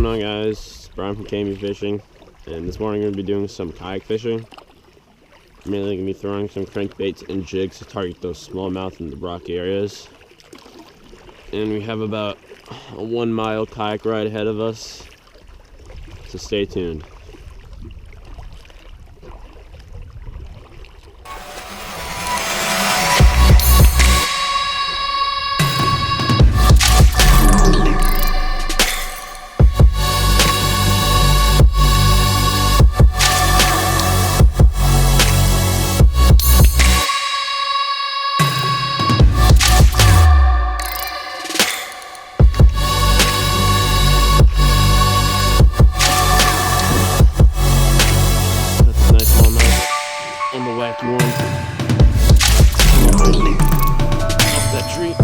going on, guys? Brian from K&B Fishing, and this morning I'm going to be doing some kayak fishing. I'm mainly going to be throwing some crankbaits and jigs to target those smallmouth and the rocky areas. And we have about a 1 mile kayak ride ahead of us, so stay tuned. On the wacky one. Up that tree.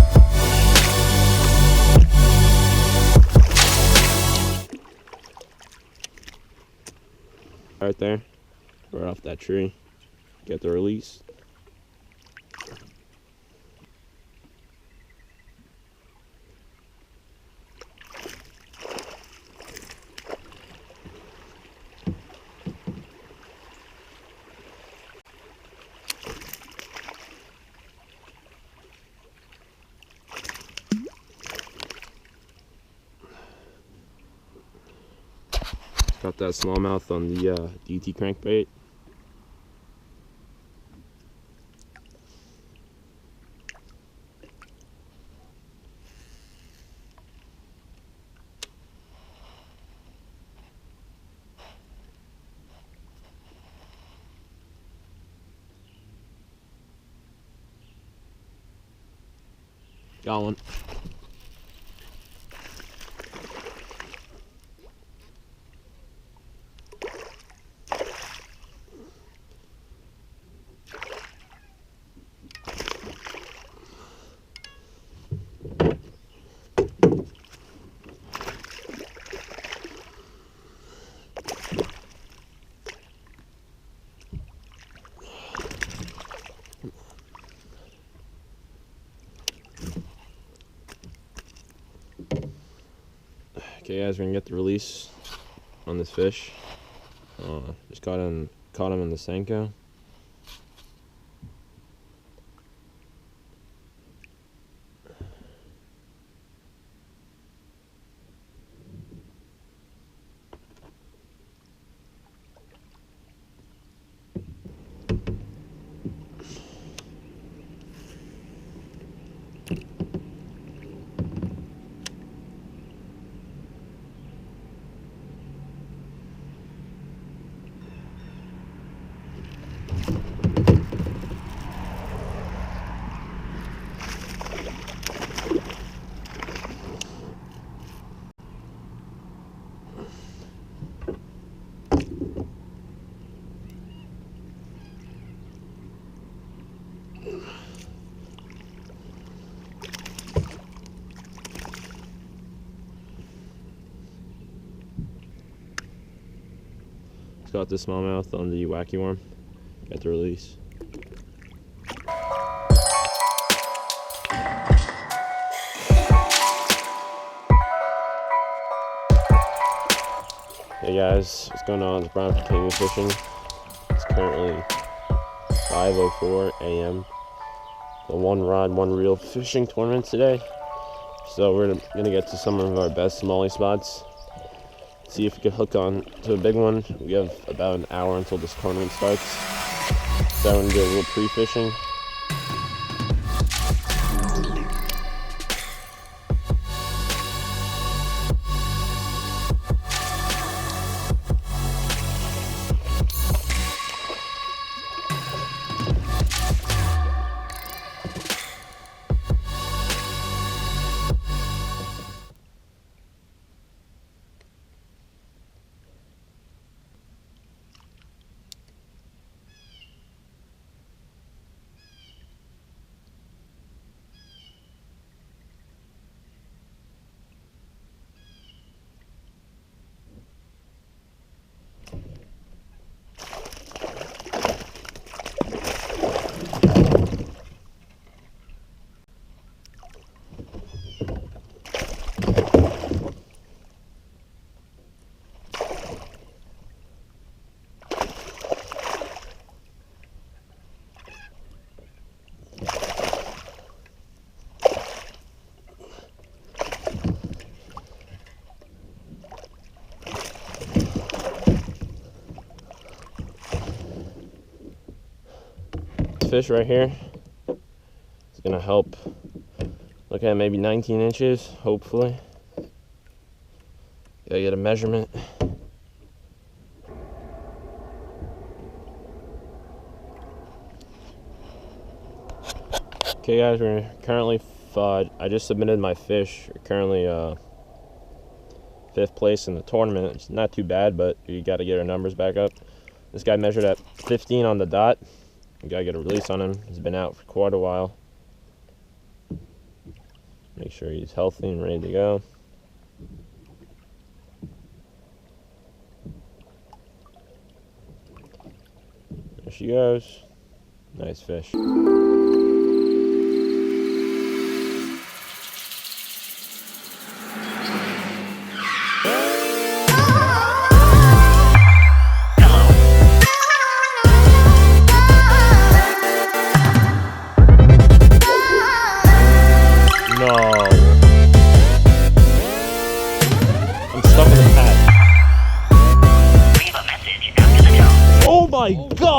Right there. Right off that tree. Get the release. Got that smallmouth on the DT crankbait. Got one. Okay, guys, we're gonna get the release on this fish. Just caught him in the Senko. Got the smallmouth on the wacky worm. Got the release. Hey guys, what's going on? It's Brian from K&B Fishing. It's currently 5:04 a.m. The 1Rod1Reel fishing tournament today. So we're gonna get to some of our best smallie spots. See if we can hook on to a big one. We have about an hour until this tournament starts. So I'm gonna do a little pre-fishing. fish right here. It's gonna help. Look at maybe 19 inches, hopefully. Gotta get a measurement. Okay guys, we're currently I just submitted my fish. We're currently 5th place in the tournament. It's not too bad, but you got to get our numbers back up. This guy measured at 15 on the dot. You got to get a release on him. He's been out for quite a while. Make sure he's healthy and ready to go. There she goes. Nice fish. No. I'm stuck in the pad. Leave a message after the tone. Oh my God!